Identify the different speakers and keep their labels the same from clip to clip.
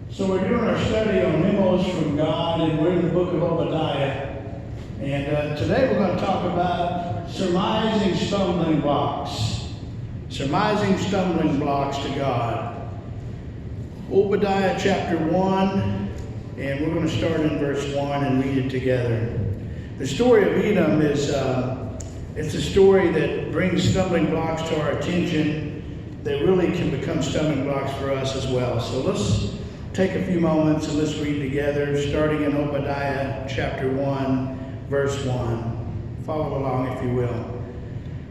Speaker 1: So we're doing our study on memos from God, and we're in the book of Obadiah. And today we're going to talk about surmising stumbling blocks. Surmising stumbling blocks to God. Obadiah chapter 1, and we're going to start in verse 1 and read it together. The story of Edom is it's a story that brings stumbling blocks to our attention that really can become stumbling blocks for us as well. So let's take a few moments and let's read together, starting in Obadiah chapter 1, verse 1. Follow along if you will.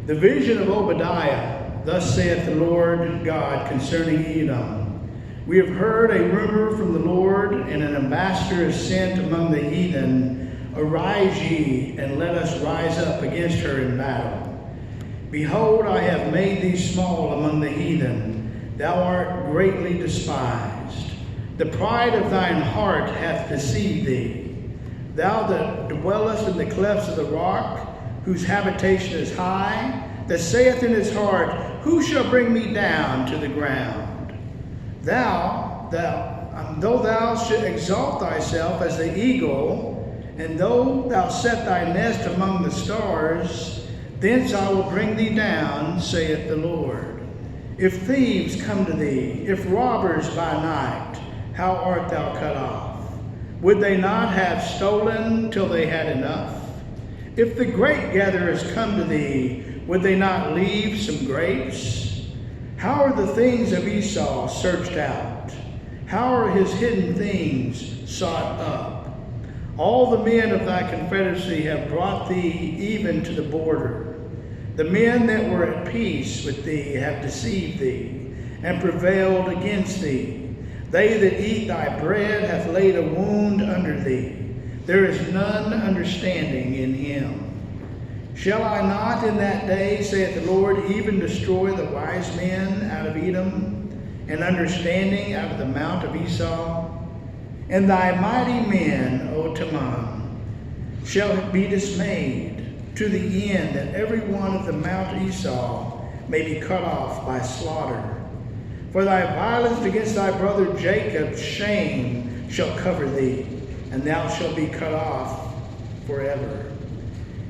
Speaker 1: The vision of Obadiah, thus saith the Lord God concerning Edom. We have heard a rumor from the Lord, and an ambassador is sent among the heathen. Arise ye, and let us rise up against her in battle. Behold, I have made thee small among the heathen. Thou art greatly despised. The pride of thine heart hath deceived thee. Thou that dwellest in the clefts of the rock, whose habitation is high, that saith in his heart, who shall bring me down to the ground? Though thou should exalt thyself as the eagle, and though thou set thy nest among the stars, thence I will bring thee down, saith the Lord. If thieves come to thee, if robbers by night, how art thou cut off? Would they not have stolen till they had enough? If the grape gatherers come to thee, would they not leave some grapes? How are the things of Esau searched out? How are his hidden things sought up? All the men of thy confederacy have brought thee even to the border. The men that were at peace with thee have deceived thee, and prevailed against thee. They that eat thy bread hath laid a wound under thee. There is none understanding in him. Shall I not in that day, saith the Lord, even destroy the wise men out of Edom, and understanding out of the mount of Esau? And thy mighty men, O Teman, shall be dismayed, to the end that every one of the mount Esau may be cut off by slaughter. For thy violence against thy brother Jacob, shame shall cover thee, and thou shalt be cut off forever.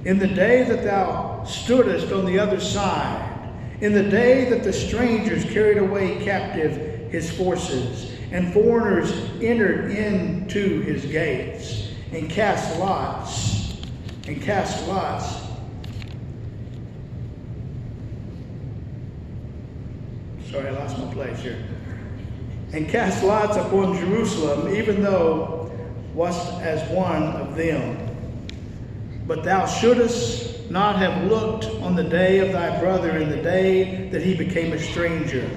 Speaker 1: In the day that thou stoodest on the other side, in the day that the strangers carried away captive his forces, and foreigners entered into his gates, and cast lots. Sorry, I lost my place here. And cast lots upon Jerusalem, even though wast as one of them. But thou shouldest not have looked on the day of thy brother in the day that he became a stranger.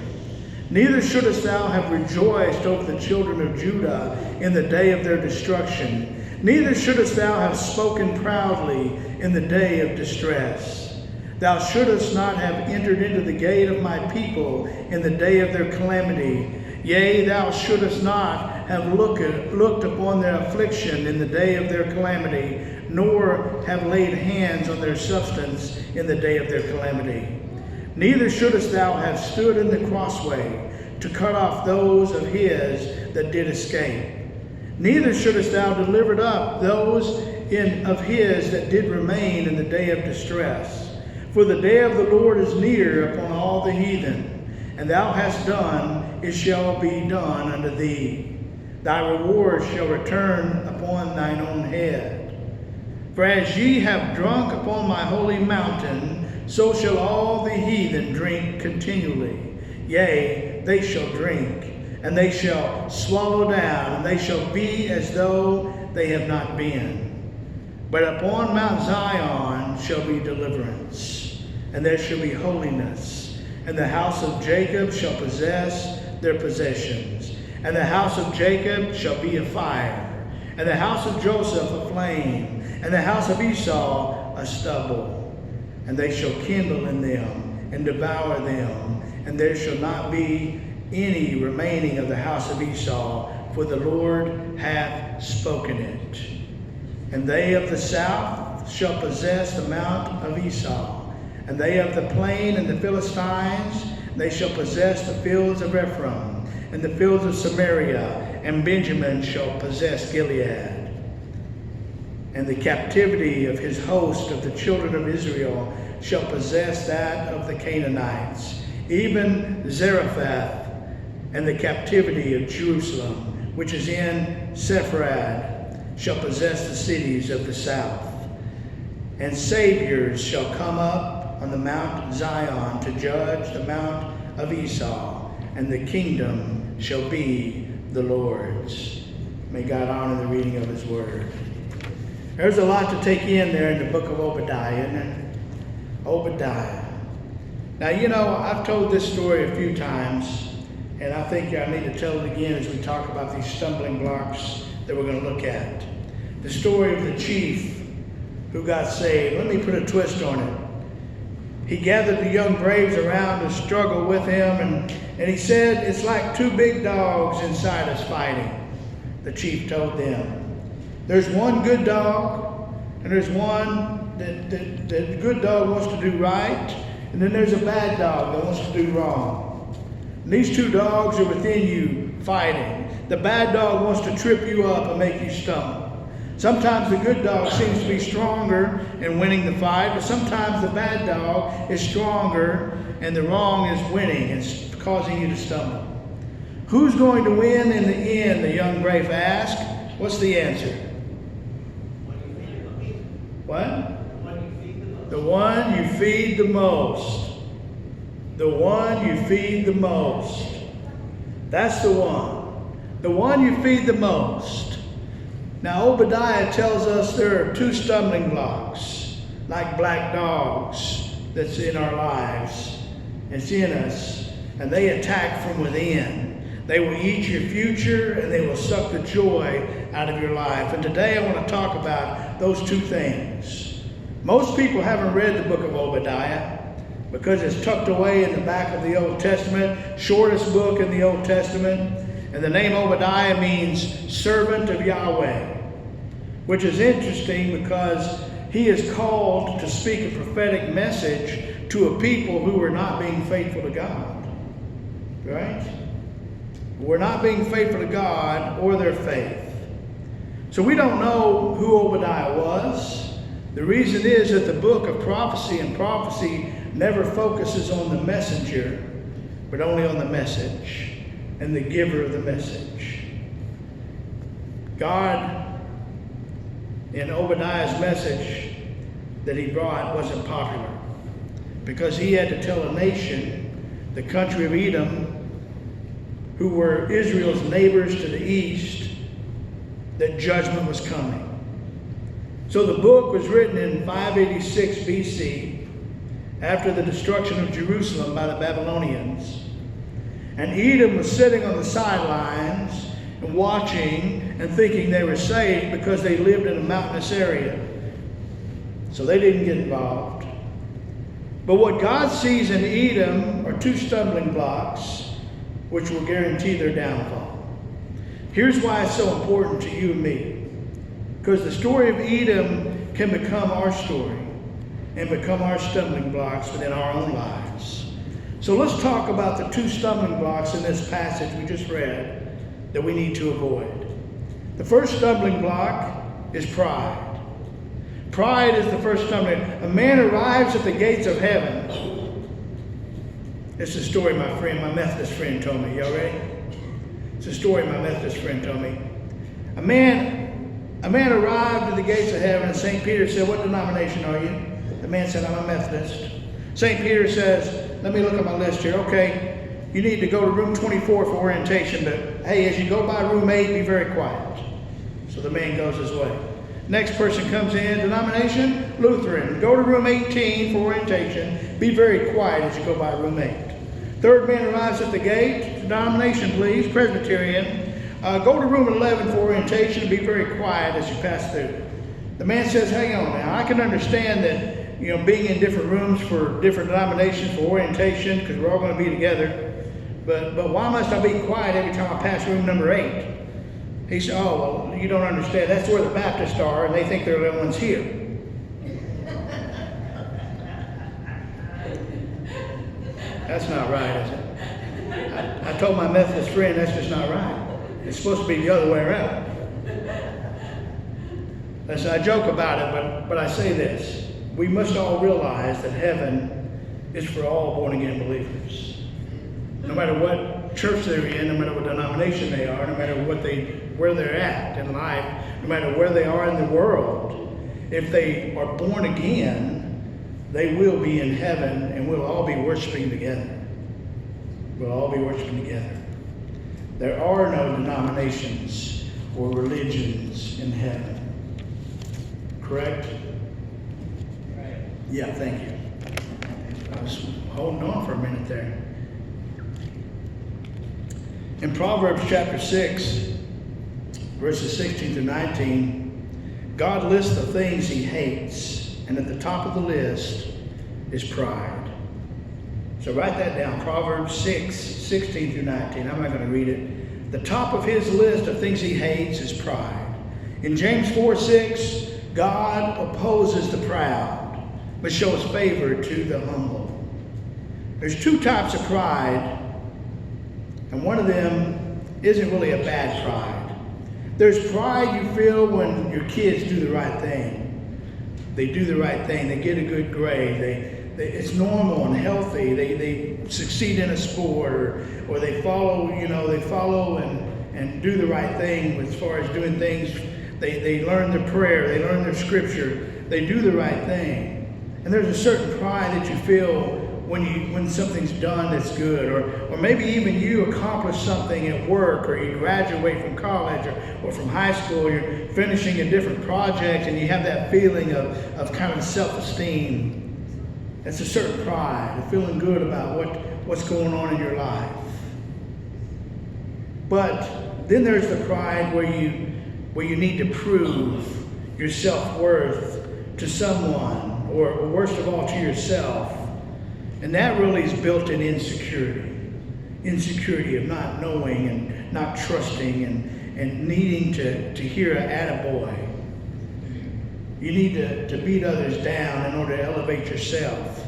Speaker 1: Neither shouldest thou have rejoiced over the children of Judah in the day of their destruction. Neither shouldest thou have spoken proudly in the day of distress. Thou shouldest not have entered into the gate of my people in the day of their calamity. Yea, thou shouldest not have looked upon their affliction in the day of their calamity, nor have laid hands on their substance in the day of their calamity. Neither shouldest thou have stood in the crossway to cut off those of his that did escape. Neither shouldest thou deliver up those of his that did remain in the day of distress. For the day of the Lord is near upon all the heathen, and thou hast done, it shall be done unto thee. Thy reward shall return upon thine own head. For as ye have drunk upon my holy mountain, so shall all the heathen drink continually. Yea, they shall drink, and they shall swallow down, and they shall be as though they have not been. But upon Mount Zion shall be deliverance, and there shall be holiness, and the house of Jacob shall possess their possessions, and the house of Jacob shall be a fire, and the house of Joseph a flame, and the house of Esau a stubble. And they shall kindle in them, and devour them, and there shall not be any remaining of the house of Esau, for the Lord hath spoken it. And they of the south shall possess the mount of Esau, and they of the plain and the Philistines, they shall possess the fields of Ephraim, and the fields of Samaria, and Benjamin shall possess Gilead. And the captivity of his host of the children of Israel shall possess that of the Canaanites, even Zarephath, and the captivity of Jerusalem, which is in Sepharad, shall possess the cities of the south. And saviors shall come up on the Mount Zion to judge the Mount of Esau, and the kingdom shall be the Lord's. May God honor the reading of his word. There's a lot to take in there in the book of Obadiah, isn't it? Obadiah. Now, you know, I've told this story a few times, and I think I need to tell it again as we talk about these stumbling blocks that we're going to look at. The story of the chief who got saved. Let me put a twist on it. He gathered the young braves around to struggle with him, and he said, it's like two big dogs inside us fighting. The chief told them, there's one good dog, and there's one that the good dog wants to do right, and then there's a bad dog that wants to do wrong. And these two dogs are within you fighting. The bad dog wants to trip you up and make you stumble. Sometimes the good dog seems to be stronger in winning the fight, but sometimes the bad dog is stronger and the wrong is winning. It's causing you to stumble. Who's going to win in the end? The young brave asked. What's the answer? What? The one you feed the most. The one you feed the most. That's the one. The one you feed the most. Now, Obadiah tells us there are two stumbling blocks, like black dogs, that's in our lives. It's in us, and they attack from within. They will eat your future, and they will suck the joy out of your life. And today I want to talk about those two things. Most people haven't read the book of Obadiah because it's tucked away in the back of the Old Testament, shortest book in the Old Testament. And the name Obadiah means servant of Yahweh, which is interesting because he is called to speak a prophetic message to a people who were not being faithful to God. Right? Were not being faithful to God or their faith. So we don't know who Obadiah was. The reason is that the book of prophecy and prophecy never focuses on the messenger, but only on the message and the giver of the message. God, in Obadiah's message that he brought, wasn't popular because he had to tell a nation, the country of Edom, who were Israel's neighbors to the east, that judgment was coming. So the book was written in 586 BC, after the destruction of Jerusalem by the Babylonians. And Edom was sitting on the sidelines and watching and thinking they were safe because they lived in a mountainous area. So they didn't get involved. But what God sees in Edom are two stumbling blocks which will guarantee their downfall. Here's why it's so important to you and me. Because the story of Edom can become our story and become our stumbling blocks within our own lives. So let's talk about the two stumbling blocks in this passage we just read that we need to avoid. The first stumbling block is pride. Pride is the first stumbling. A man arrives at the gates of heaven. It's a story my Methodist friend told me. Y'all ready? It's a story my Methodist friend told me. A man arrived at the gates of heaven, and St. Peter said, what denomination are you? The man said, I'm a Methodist. St. Peter says, let me look at my list here. Okay, you need to go to room 24 for orientation, but hey, as you go by room 8, be very quiet. So the man goes his way. Next person comes in, denomination, Lutheran. Go to room 18 for orientation. Be very quiet as you go by room 8. Third man arrives at the gate, denomination please, Presbyterian. Go to room 11 for orientation and be very quiet as you pass through. The man says, hang on now, I can understand that, you know, being in different rooms for different denominations for orientation, because we're all going to be together, but why must I be quiet every time I pass room number 8? He said, oh, well, you don't understand. That's where the Baptists are, and they think they're the only ones here. That's not right, is it? I told my Methodist friend, that's just not right. It's supposed to be the other way around. So I joke about it, but I say this. We must all realize that heaven is for all born-again believers. No matter what church they're in, no matter what denomination they are, no matter where they're at in life, no matter where they are in the world, if they are born again, they will be in heaven, and we'll all be worshiping together. We'll all be worshiping together. There are no denominations or religions in heaven. Correct?
Speaker 2: Right.
Speaker 1: Yeah, thank you. I was holding on for a minute there. In Proverbs chapter 6, verses 16 to 19, God lists the things he hates, and at the top of the list is pride. So write that down, Proverbs 6, 16 through 19. I'm not going to read it. The top of his list of things he hates is pride. In James 4, 6, God opposes the proud, but shows favor to the humble. There's two types of pride, and one of them isn't really a bad pride. There's pride you feel when your kids do the right thing. They do the right thing. They get a good grade. It's normal and healthy. They succeed in a sport, or they follow, and do the right thing as far as doing things. They learn their prayer. They learn their scripture. They do the right thing. And there's a certain pride that you feel when something's done that's good, or maybe even you accomplish something at work, or you graduate from college or from high school, you're finishing a different project, and you have that feeling of kind of self-esteem. It's a certain pride, of feeling good about what's going on in your life. But then there's the pride where you need to prove your self-worth to someone, or worst of all, to yourself. And that really is built in insecurity. Insecurity of not knowing and not trusting and needing to hear an attaboy. You need to beat others down in order to elevate yourself.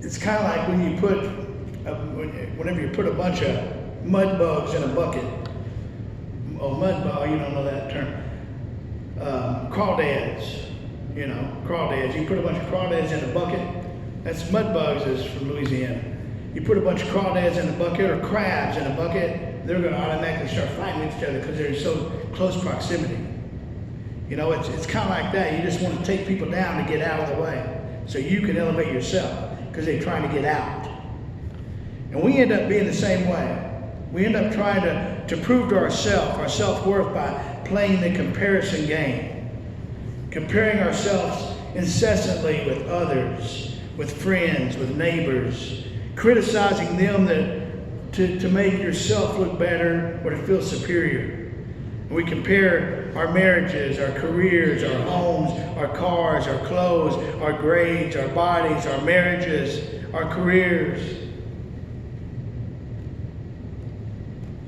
Speaker 1: It's kind of like whenever you put a bunch of mud bugs in a bucket. Oh, mud bug, you don't know that term. Crawdads, crawdads. You put a bunch of crawdads in a bucket. That's mud bugs is from Louisiana. You put a bunch of crawdads in a bucket, or crabs in a bucket, they're going to automatically start fighting with each other because they're in so close proximity. It's kind of like that. You just want to take people down to get out of the way so you can elevate yourself because they're trying to get out. And we end up being the same way. We end up trying to prove to ourselves, our self-worth, by playing the comparison game. Comparing ourselves incessantly with others, with friends, with neighbors, criticizing them to make yourself look better or to feel superior. And we compare our marriages, our careers, our homes, our cars, our clothes, our grades, our bodies, our marriages, our careers.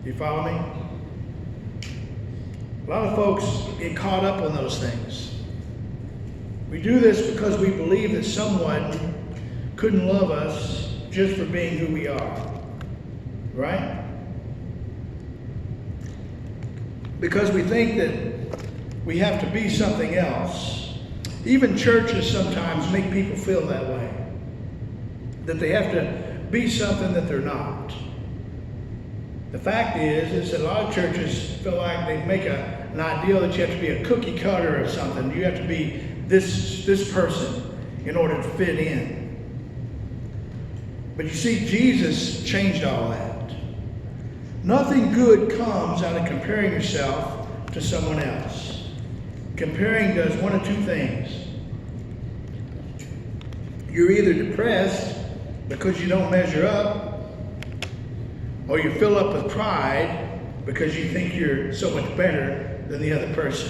Speaker 1: You follow me? A lot of folks get caught up on those things. We do this because we believe that someone couldn't love us just for being who we are, right? Because we think that we have to be something else. Even churches sometimes make people feel that way, that they have to be something that they're not. The fact is that a lot of churches feel like they make an ideal that you have to be a cookie cutter or something. You have to be this person in order to fit in. But you see, Jesus changed all that. Nothing good comes out of comparing yourself to someone else. Comparing does one of two things. You're either depressed because you don't measure up, or you fill up with pride because you think you're so much better than the other person.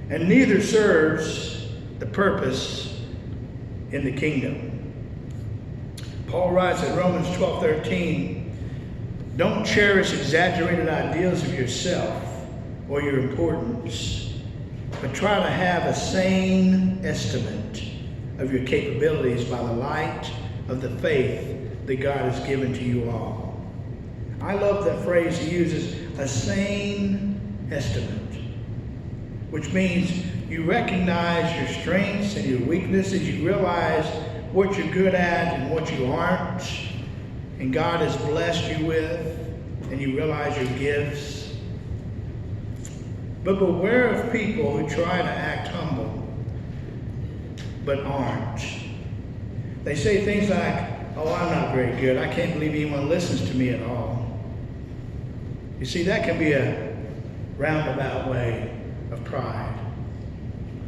Speaker 1: And neither serves the purpose in the kingdom. Paul writes in Romans 12:13, don't cherish exaggerated ideals of yourself or your importance, but try to have a sane estimate of your capabilities by the light of the faith that God has given to you all. I love that phrase he uses, a sane estimate, which means you recognize your strengths and your weaknesses. You realize what you're good at and what you aren't, and God has blessed you with, and you realize your gifts. But beware of people who try to act humble, but aren't. They say things like, oh, I'm not very good. I can't believe anyone listens to me at all. You see, that can be a roundabout way of pride.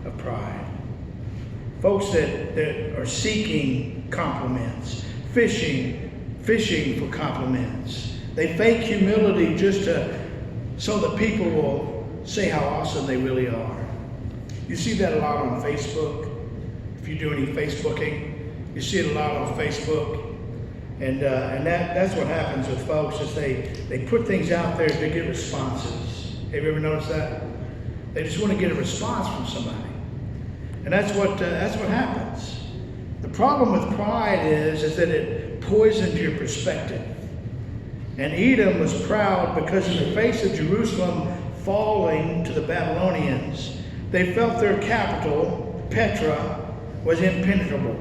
Speaker 1: Of pride. Folks that are seeking compliments, fishing for compliments. They fake humility just so that people will say how awesome they really are. You see that a lot on Facebook. If you do any Facebooking, you see it a lot on Facebook. And that's what happens with folks, is they put things out there to get responses. Have you ever noticed that? They just want to get a response from somebody. And that's what happens. The problem with pride is that it poisons your perspective. And Edom was proud because in the face of Jerusalem falling to the Babylonians, they felt their capital, Petra, was impenetrable.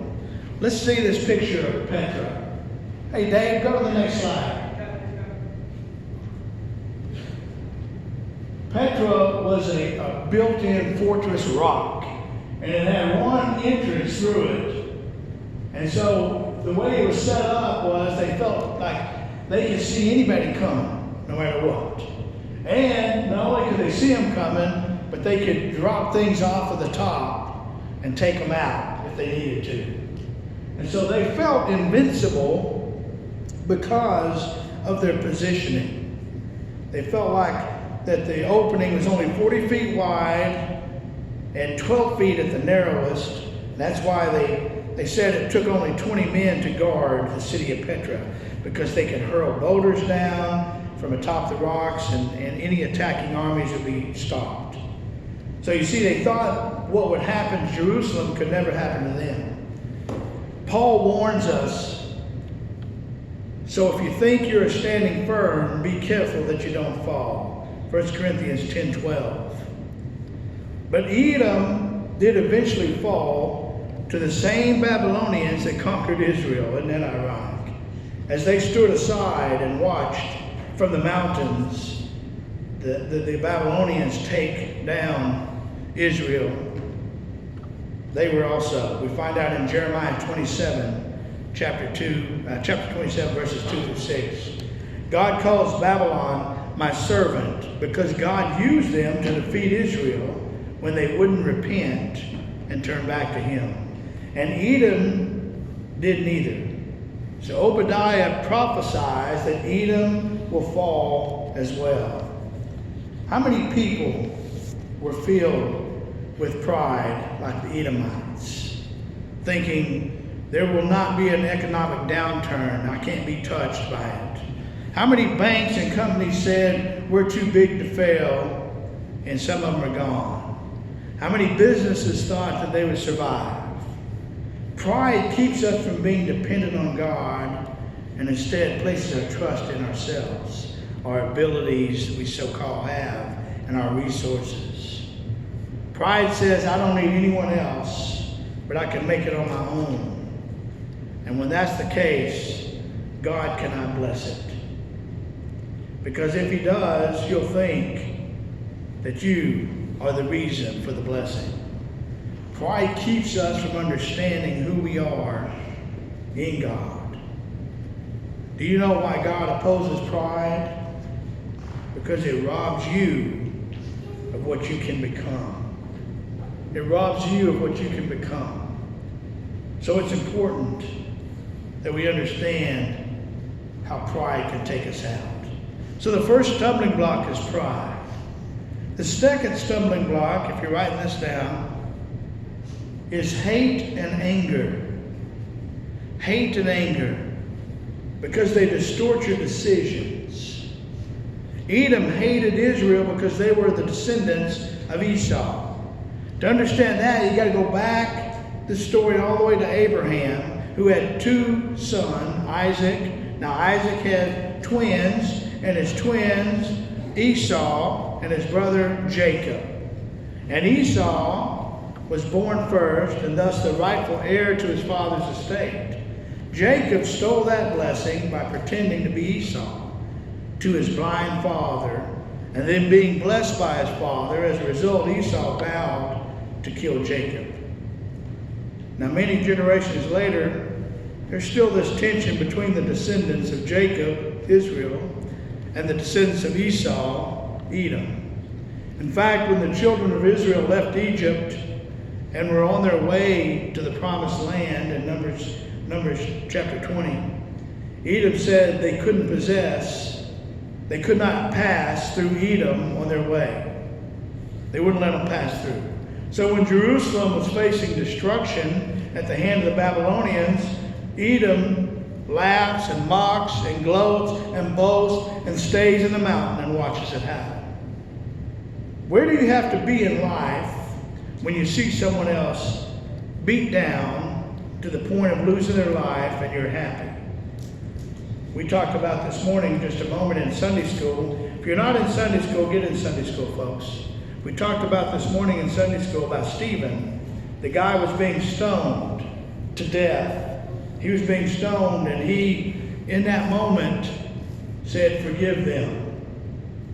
Speaker 1: Let's see this picture of Petra. Hey, Dave, go to the next slide. Petra was a built-in fortress rock, and it had one entrance through it. And so the way it was set up was they felt like they could see anybody coming, no matter what. And not only could they see them coming, but they could drop things off of the top and take them out if they needed to. And so they felt invincible because of their positioning. They felt like that the opening was only 40 feet wide and 12 feet at the narrowest. That's why they said it took only 20 men to guard the city of Petra, because they could hurl boulders down from atop the rocks and any attacking armies would be stopped. So you see, they thought what would happen to Jerusalem could never happen to them. Paul warns us, so if you think you're standing firm, be careful that you don't fall. 1 Corinthians 10:12. But Edom did eventually fall to the same Babylonians that conquered Israel. Isn't that ironic? As they stood aside and watched from the mountains the Babylonians take down Israel, they were also. We find out in Jeremiah 27, chapter 27, verses 2 through 6. God calls Babylon my servant because God used them to defeat Israel when they wouldn't repent and turn back to him. And Edom did neither. So Obadiah prophesies that Edom will fall as well. How many people were filled with pride like the Edomites, thinking there will not be an economic downturn, I can't be touched by it? How many banks and companies said we're too big to fail, and some of them are gone? How many businesses thought that they would survive? Pride keeps us from being dependent on God and instead places our trust in ourselves, our abilities that we so-called have, and our resources. Pride says, I don't need anyone else, but I can make it on my own. And when that's the case, God cannot bless it. Because if he does, you'll think that you are the reason for the blessing. Pride keeps us from understanding who we are in God. Do you know why God opposes pride? Because it robs you of what you can become. It robs you of what you can become. So it's important that we understand how pride can take us out. So the first stumbling block is pride. The second stumbling block, if you're writing this down, is hate and anger. Hate and anger, because they distort your decisions. Edom hated Israel because they were the descendants of Esau. To understand that, you got to go back the story all the way to Abraham, who had two sons, Isaac. Now Isaac had twins, and his twins, Esau and his brother Jacob. And Esau was born first, and thus the rightful heir to his father's estate. Jacob stole that blessing by pretending to be Esau to his blind father, and then being blessed by his father. As a result, Esau vowed to kill Jacob. Now, many generations later, there's still this tension between the descendants of Jacob, Israel, and the descendants of Esau, Edom. In fact, when the children of Israel left Egypt and were on their way to the promised land in Numbers chapter 20, Edom said they could not pass through Edom on their way. They wouldn't let them pass through. So when Jerusalem was facing destruction at the hand of the Babylonians, Edom laughs and mocks and gloats and boasts and stays in the mountain and watches it happen. Where do you have to be in life when you see someone else beat down to the point of losing their life and you're happy? We talked about this morning just a moment in Sunday school. If you're not in Sunday school, get in Sunday school, folks. We talked about this morning in Sunday school about Stephen. The guy was being stoned to death. He was being stoned, and he, in that moment, said, "Forgive them.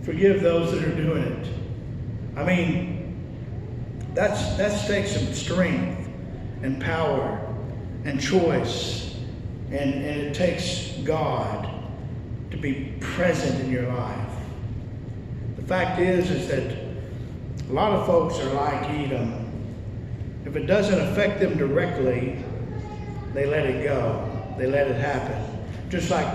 Speaker 1: Forgive those that are doing it." I mean, that takes some strength and power and choice, and it takes God to be present in your life. The fact is that a lot of folks are like Edom. If it doesn't affect them directly, they let it go. They let it happen. Just like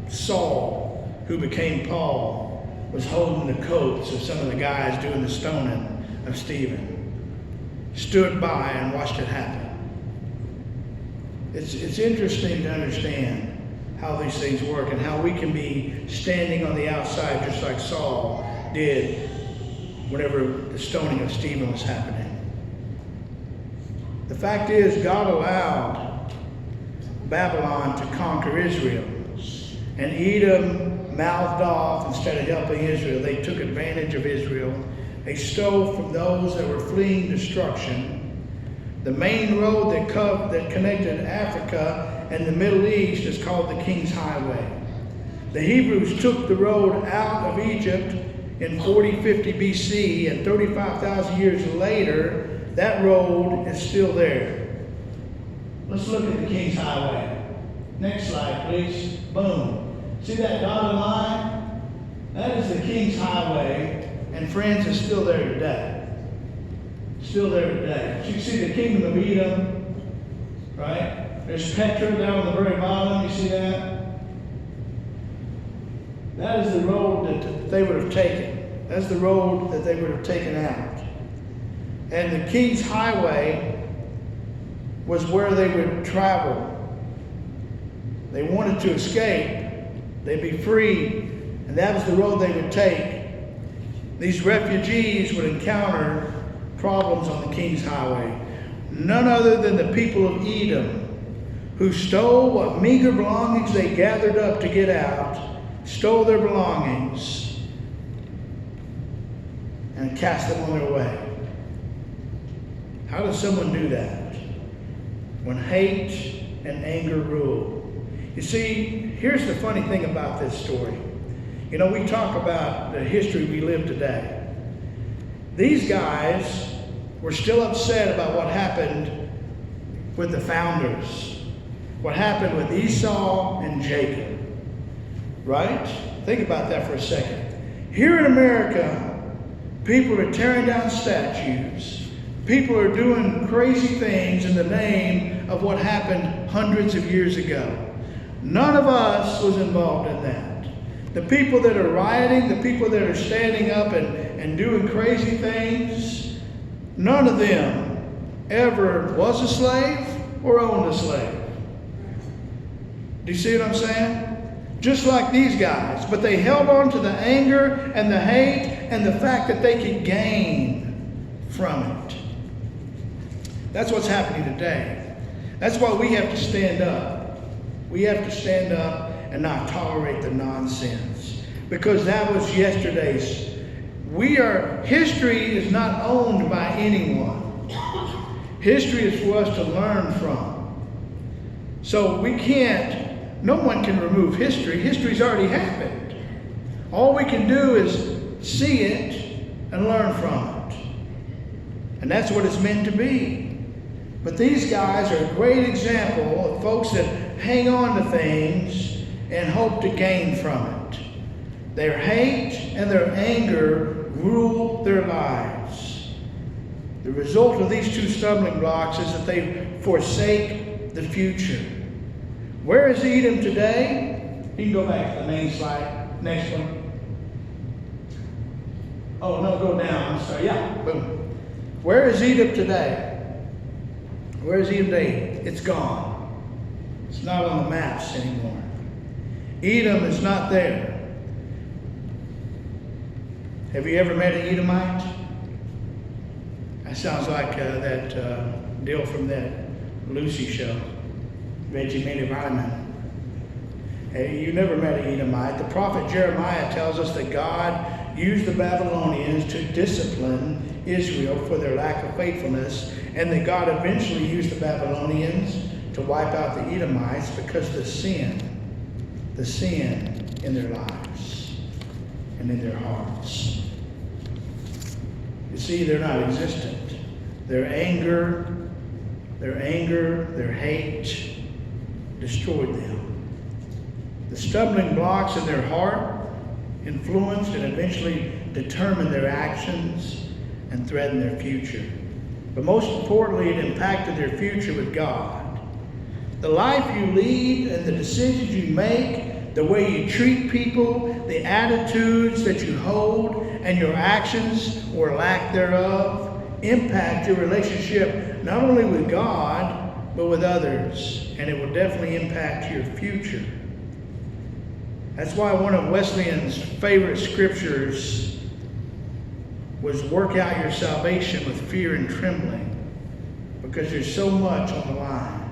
Speaker 1: Saul, who became Paul, was holding the coats of some of the guys doing the stoning of Stephen. Stood by and watched it happen. It's interesting to understand how these things work and how we can be standing on the outside just like Saul did whenever the stoning of Stephen was happening. The fact is, God allowed Babylon to conquer Israel, and Edom mouthed off instead of helping Israel. They took advantage of Israel. They stole from those that were fleeing destruction. The main road that connected Africa and the Middle East is called the King's Highway. The Hebrews took the road out of Egypt in 4050 BC, and 35,000 years later, that road is still there. Let's look at the King's Highway. Next slide, please. Boom. See that dotted line? That is the King's Highway, and friends, it's still there today. Still there today. So you see the kingdom of Edom, right? There's Petra down on the very bottom. You see that? That is the road that they would have taken. That's the road that they would have taken out. And the King's Highway was where they would travel. They wanted to escape. They'd be free. And that was the road they would take. These refugees would encounter problems on the King's Highway. None other than the people of Edom, who stole what meager belongings they gathered up to get out, stole their belongings, and cast them on their way. How does someone do that? When hate and anger rule. You see, here's the funny thing about this story. You know, we talk about the history we live today. These guys were still upset about what happened with the founders. What happened with Esau and Jacob. Right? Think about that for a second. Here in America, people are tearing down statues. People are doing crazy things in the name of what happened hundreds of years ago. None of us was involved in that. The people that are rioting, the people that are standing up and doing crazy things, none of them ever was a slave or owned a slave. Do you see what I'm saying? Just like these guys. But they held on to the anger and the hate and the fact that they could gain from it. That's what's happening today. That's why we have to stand up. We have to stand up and not tolerate the nonsense. because that was yesterday's. History is not owned by anyone. History is for us to learn from. So no one can remove history. History's already happened. All we can do is see it and learn from it. And that's what it's meant to be. But these guys are a great example of folks that hang on to things and hope to gain from it. Their hate and their anger rule their lives. The result of these two stumbling blocks is that they forsake the future. Where is Edom today? You can go back to the main slide. Next one. Oh, no, go down. I'm sorry. Yeah, boom. Where is Edom today? Where is Edom today? It's gone. It's not on the maps anymore. Edom is not there. Have you ever met an Edomite? That sounds like that deal from that Lucy show, Reggie Ryman. Hey, you never met an Edomite. The prophet Jeremiah tells us that God used the Babylonians to discipline Israel for their lack of faithfulness, and that God eventually used the Babylonians to wipe out the Edomites because of the sin in their lives and in their hearts. You see, they're not existent. Their anger, their hate destroyed them. The stumbling blocks in their heart influenced and eventually determined their actions and threatened their future. But most importantly, it impacted their future with God. The life you lead and the decisions you make, the way you treat people, the attitudes that you hold, and your actions or lack thereof impact your relationship not only with God, but with others. And it will definitely impact your future. That's why one of Wesleyan's favorite scriptures was work out your salvation with fear and trembling, because there's so much on the line.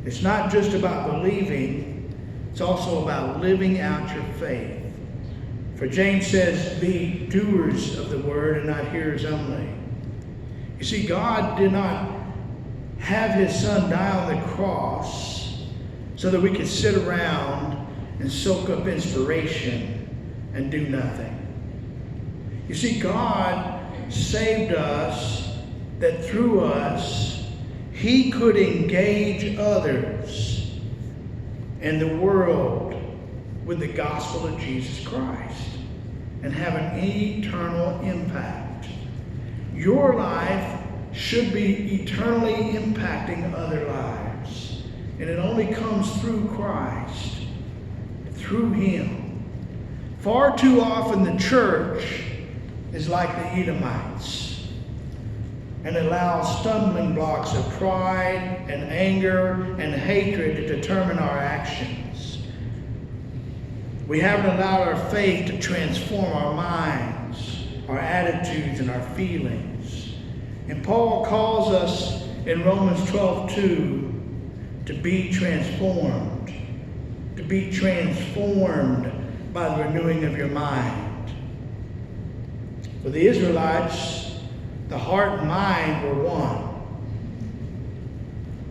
Speaker 1: It's not just about believing, it's also about living out your faith. For James says, be doers of the word and not hearers only. You see, God did not have his son die on the cross so that we could sit around and soak up inspiration and do nothing. You see, God saved us that through us, he could engage others in the world with the gospel of Jesus Christ and have an eternal impact. Your life should be eternally impacting other lives. And it only comes through Christ, through him. Far too often the church is like the Edomites and allows stumbling blocks of pride and anger and hatred to determine our actions. We haven't allowed our faith to transform our minds, our attitudes, and our feelings. And Paul calls us in Romans 12:2 to be transformed, by the renewing of your mind. For the Israelites, the heart and mind were one.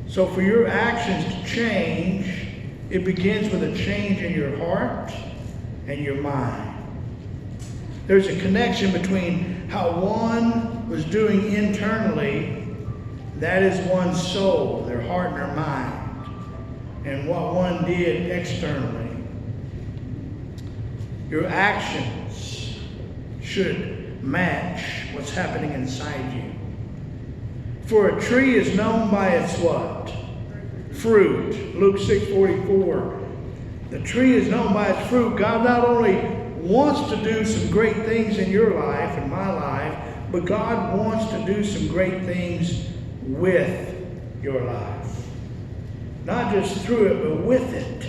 Speaker 1: So for your actions to change, it begins with a change in your heart and your mind. There's a connection between how one was doing internally, that is one's soul, their heart and their mind, and what one did externally. Your actions should match what's happening inside you. For a tree is known by its what? Fruit. Luke 6:44. The tree is known by its fruit. God not only wants to do some great things in your life and my life, but God wants to do some great things with your life. Not just through it, but with it.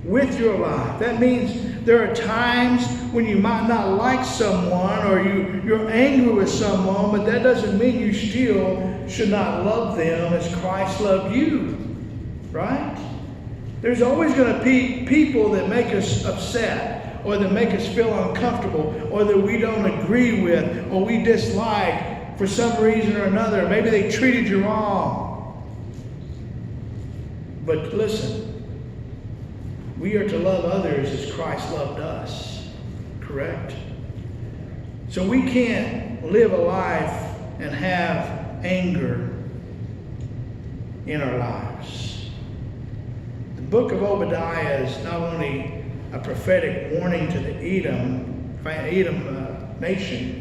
Speaker 1: With your life. That means there are times when you might not like someone or you're angry with someone, but that doesn't mean you still should not love them as Christ loved you. Right? There's always going to be people that make us upset. or that make us feel uncomfortable, or that we don't agree with, or we dislike for some reason or another. Maybe they treated you wrong. But listen, we are to love others as Christ loved us. Correct? So we can't live a life and have anger in our lives. The book of Obadiah is not only a prophetic warning to the Edom nation,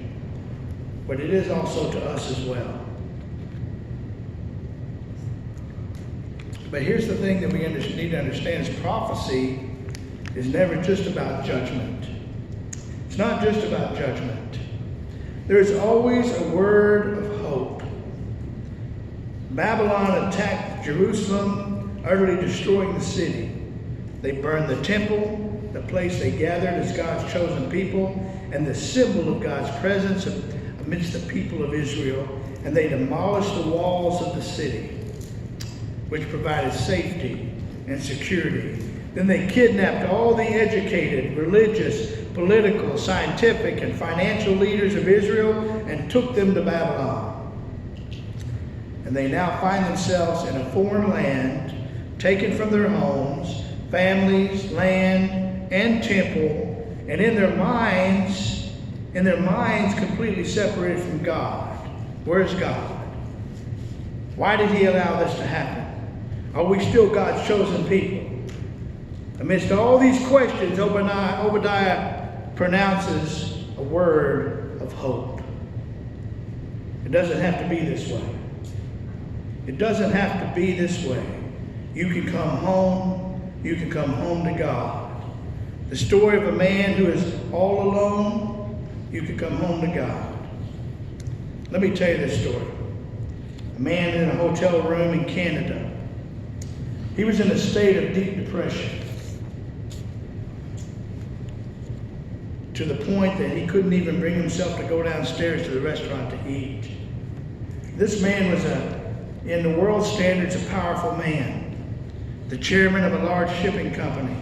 Speaker 1: but it is also to us as well. But here's the thing that we need to understand is prophecy is never just about judgment. It's not just about judgment. There's always a word of hope. Babylon attacked Jerusalem, utterly destroying the city. They burned the temple, the place they gathered as God's chosen people, and the symbol of God's presence amidst the people of Israel. And they demolished the walls of the city, which provided safety and security. Then they kidnapped all the educated, religious, political, scientific, and financial leaders of Israel and took them to Babylon. And they now find themselves in a foreign land, taken from their homes, families, land, and temple, and in their minds completely separated from God. Where is God? Why did he allow this to happen? Are we still God's chosen people? Amidst all these questions, Obadiah pronounces a word of hope. It doesn't have to be this way. It doesn't have to be this way. You can come home. You can come home to God. The story of a man who is all alone, you can come home to God. Let me tell you this story. A man in a hotel room in Canada. He was in a state of deep depression, to the point that he couldn't even bring himself to go downstairs to the restaurant to eat. This man was in the world standards, a powerful man, the chairman of a large shipping company.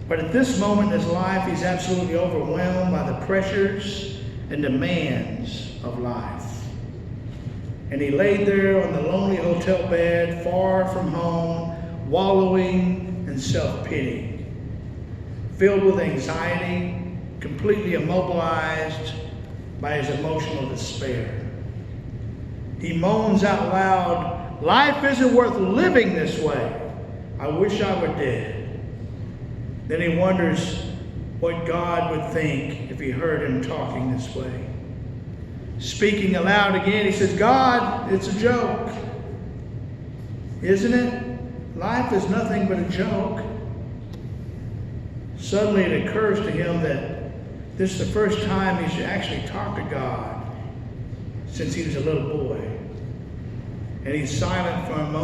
Speaker 1: But at this moment in his life, he's absolutely overwhelmed by the pressures and demands of life. And he laid there on the lonely hotel bed, far from home, wallowing in self-pity, filled with anxiety, completely immobilized by his emotional despair. He moans out loud, "Life isn't worth living this way. I wish I were dead." Then he wonders what God would think if he heard him talking this way. Speaking aloud again, he says, "God, it's a joke. Isn't it? Life is nothing but a joke." Suddenly it occurs to him that this is the first time he should actually talk to God since he was a little boy. And he's silent for a moment.